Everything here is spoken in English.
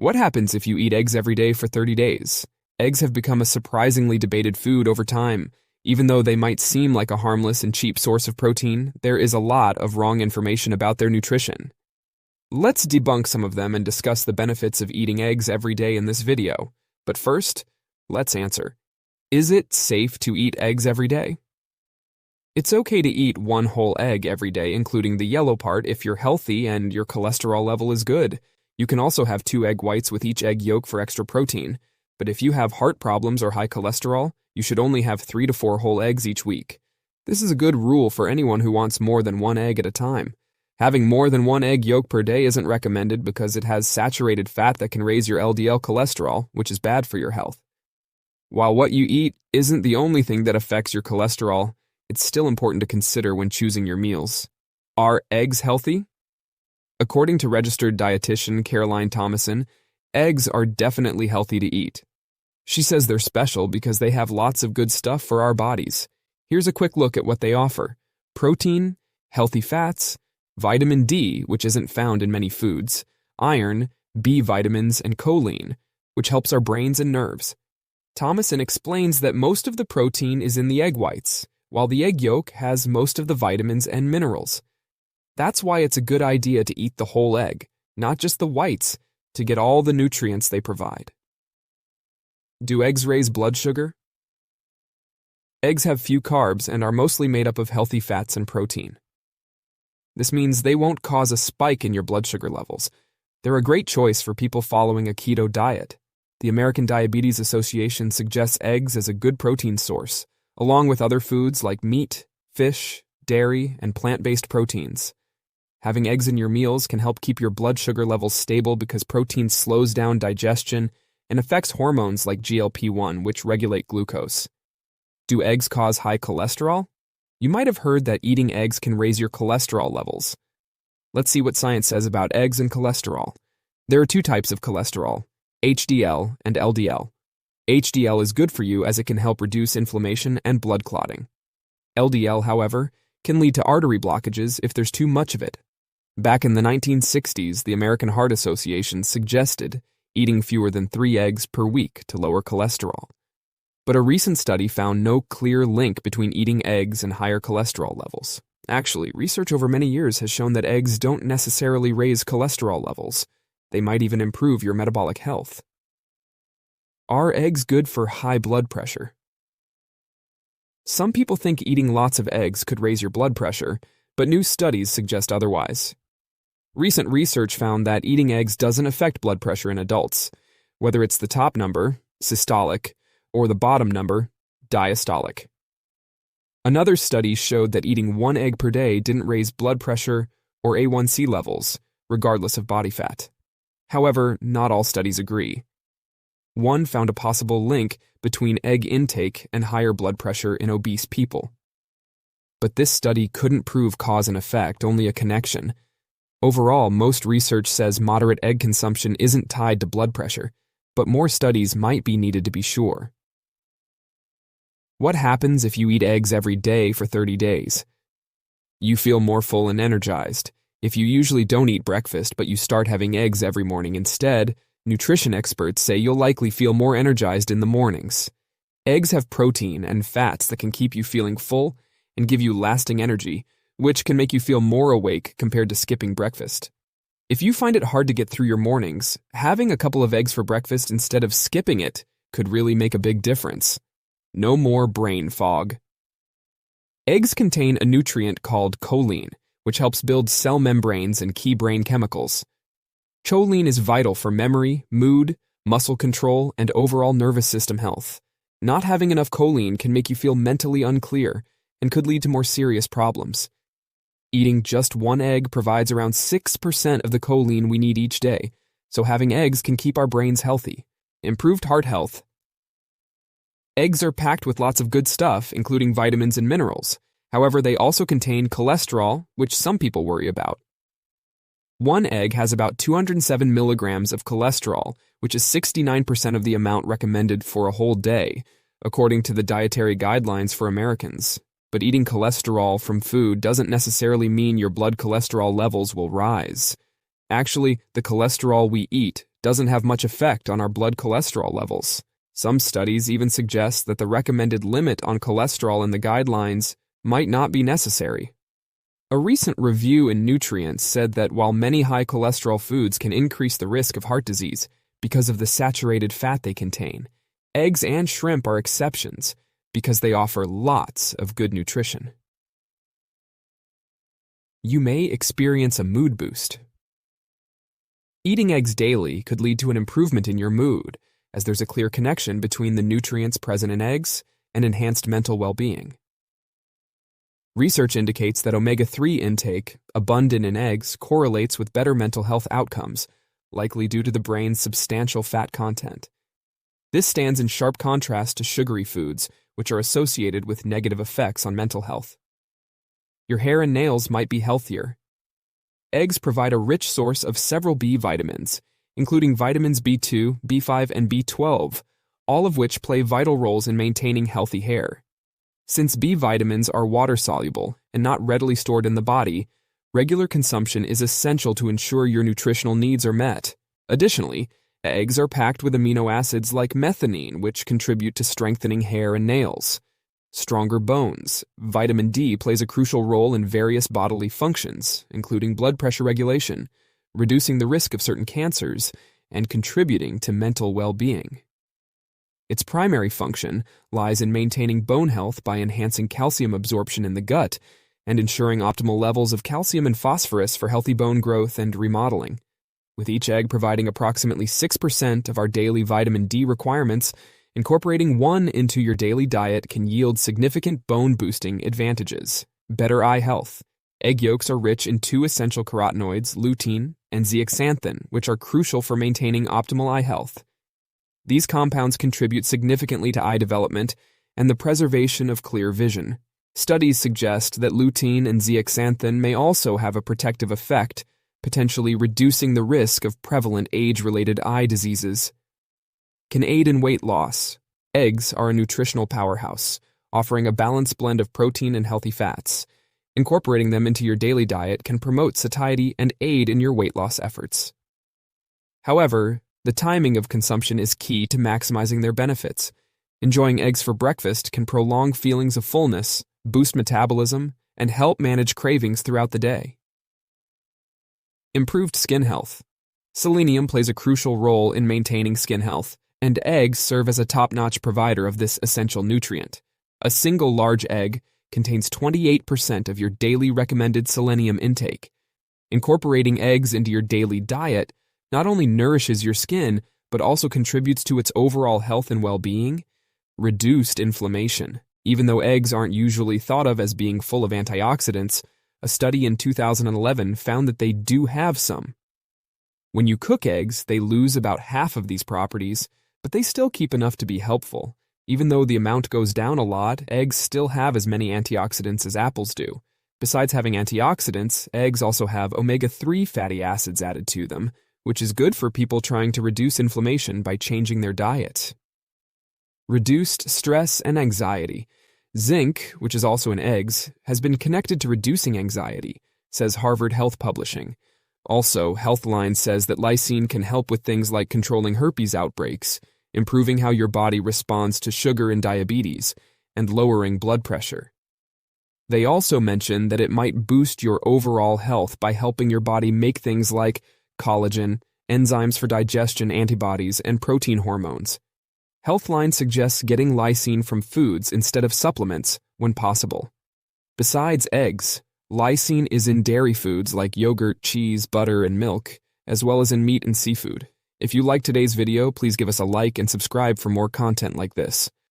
What happens if you eat eggs every day for 30 days? Eggs have become a surprisingly debated food over time. Even though they might seem like a harmless and cheap source of protein, there is a lot of wrong information about their nutrition. Let's debunk some of them and discuss the benefits of eating eggs every day in this video. But first, let's answer. Is it safe to eat eggs every day? It's okay to eat one whole egg every day, including the yellow part, if you're healthy and your cholesterol level is good. You can also have 2 egg whites with each egg yolk for extra protein. But if you have heart problems or high cholesterol, you should only have 3 to 4 whole eggs each week. This is a good rule for anyone who wants more than 1 egg at a time. Having more than 1 egg yolk per day isn't recommended because it has saturated fat that can raise your LDL cholesterol, which is bad for your health. While what you eat isn't the only thing that affects your cholesterol, it's still important to consider when choosing your meals. Are eggs healthy? According to registered dietitian Caroline Thomason, eggs are definitely healthy to eat. She says they're special because they have lots of good stuff for our bodies. Here's a quick look at what they offer: protein, healthy fats, vitamin D, which isn't found in many foods, iron, B vitamins, and choline, which helps our brains and nerves. Thomason explains that most of the protein is in the egg whites, while the egg yolk has most of the vitamins and minerals. That's why it's a good idea to eat the whole egg, not just the whites, to get all the nutrients they provide. Do eggs raise blood sugar? Eggs have few carbs and are mostly made up of healthy fats and protein. This means they won't cause a spike in your blood sugar levels. They're a great choice for people following a keto diet. The American Diabetes Association suggests eggs as a good protein source, along with other foods like meat, fish, dairy, and plant-based proteins. Having eggs in your meals can help keep your blood sugar levels stable because protein slows down digestion and affects hormones like GLP-1, which regulate glucose. Do eggs cause high cholesterol? You might have heard that eating eggs can raise your cholesterol levels. Let's see what science says about eggs and cholesterol. There are 2 types of cholesterol, HDL and LDL. HDL is good for you as it can help reduce inflammation and blood clotting. LDL, however, can lead to artery blockages if there's too much of it. Back in the 1960s, the American Heart Association suggested eating fewer than 3 eggs per week to lower cholesterol. But a recent study found no clear link between eating eggs and higher cholesterol levels. Actually, research over many years has shown that eggs don't necessarily raise cholesterol levels. They might even improve your metabolic health. Are eggs good for high blood pressure? Some people think eating lots of eggs could raise your blood pressure, but new studies suggest otherwise. Recent research found that eating eggs doesn't affect blood pressure in adults, whether it's the top number, systolic, or the bottom number, diastolic. Another study showed that eating 1 egg per day didn't raise blood pressure or A1C levels, regardless of body fat. However, not all studies agree. One found a possible link between egg intake and higher blood pressure in obese people. But this study couldn't prove cause and effect, only a connection. Overall, most research says moderate egg consumption isn't tied to blood pressure, but more studies might be needed to be sure. What happens if you eat eggs every day for 30 days? You feel more full and energized. If you usually don't eat breakfast but you start having eggs every morning instead, nutrition experts say you'll likely feel more energized in the mornings. Eggs have protein and fats that can keep you feeling full and give you lasting energy, which can make you feel more awake compared to skipping breakfast. If you find it hard to get through your mornings, having a couple of eggs for breakfast instead of skipping it could really make a big difference. No more brain fog. Eggs contain a nutrient called choline, which helps build cell membranes and key brain chemicals. Choline is vital for memory, mood, muscle control, and overall nervous system health. Not having enough choline can make you feel mentally unclear and could lead to more serious problems. Eating just 1 egg provides around 6% of the choline we need each day, so having eggs can keep our brains healthy. Improved heart health. Eggs are packed with lots of good stuff, including vitamins and minerals. However, they also contain cholesterol, which some people worry about. 1 egg has about 207 milligrams of cholesterol, which is 69% of the amount recommended for a whole day, according to the dietary guidelines for Americans. But eating cholesterol from food doesn't necessarily mean your blood cholesterol levels will rise. Actually, the cholesterol we eat doesn't have much effect on our blood cholesterol levels. Some studies even suggest that the recommended limit on cholesterol in the guidelines might not be necessary. A recent review in Nutrients said that while many high cholesterol foods can increase the risk of heart disease because of the saturated fat they contain, eggs and shrimp are exceptions because they offer lots of good nutrition. You may experience a mood boost. Eating eggs daily could lead to an improvement in your mood, as there's a clear connection between the nutrients present in eggs and enhanced mental well-being. Research indicates that omega-3 intake, abundant in eggs, correlates with better mental health outcomes, likely due to the brain's substantial fat content. This stands in sharp contrast to sugary foods, which are associated with negative effects on mental health. Your hair and nails might be healthier. Eggs provide a rich source of several B vitamins, including vitamins B2, B5, and B12, all of which play vital roles in maintaining healthy hair. Since B vitamins are water-soluble and not readily stored in the body, regular consumption is essential to ensure your nutritional needs are met. Additionally, eggs are packed with amino acids like methionine, which contribute to strengthening hair and nails. Stronger bones. Vitamin D plays a crucial role in various bodily functions, including blood pressure regulation, reducing the risk of certain cancers, and contributing to mental well-being. Its primary function lies in maintaining bone health by enhancing calcium absorption in the gut and ensuring optimal levels of calcium and phosphorus for healthy bone growth and remodeling. With each egg providing approximately 6% of our daily vitamin D requirements, incorporating one into your daily diet can yield significant bone-boosting advantages. Better eye health. Egg yolks are rich in two essential carotenoids, lutein and zeaxanthin, which are crucial for maintaining optimal eye health. These compounds contribute significantly to eye development and the preservation of clear vision. Studies suggest that lutein and zeaxanthin may also have a protective effect, potentially reducing the risk of prevalent age-related eye diseases. Can aid in weight loss. Eggs are a nutritional powerhouse, offering a balanced blend of protein and healthy fats. Incorporating them into your daily diet can promote satiety and aid in your weight loss efforts. However, the timing of consumption is key to maximizing their benefits. Enjoying eggs for breakfast can prolong feelings of fullness, boost metabolism, and help manage cravings throughout the day. Improved skin health. Selenium plays a crucial role in maintaining skin health, and eggs serve as a top-notch provider of this essential nutrient. A single large egg contains 28% of your daily recommended selenium intake. Incorporating eggs into your daily diet not only nourishes your skin, but also contributes to its overall health and well-being. Reduced inflammation. Even though eggs aren't usually thought of as being full of antioxidants, a study in 2011 found that they do have some. When you cook eggs, they lose about half of these properties, but they still keep enough to be helpful. Even though the amount goes down a lot, eggs still have as many antioxidants as apples do. Besides having antioxidants, eggs also have omega-3 fatty acids added to them, which is good for people trying to reduce inflammation by changing their diet. Reduced stress and anxiety. Zinc, which is also in eggs, has been connected to reducing anxiety, says Harvard Health Publishing. Also, Healthline says that lysine can help with things like controlling herpes outbreaks, improving how your body responds to sugar and diabetes, and lowering blood pressure. They also mention that it might boost your overall health by helping your body make things like collagen, enzymes for digestion, antibodies, and protein hormones. Healthline suggests getting lysine from foods instead of supplements when possible. Besides eggs, lysine is in dairy foods like yogurt, cheese, butter, and milk, as well as in meat and seafood. If you liked today's video, please give us a like and subscribe for more content like this.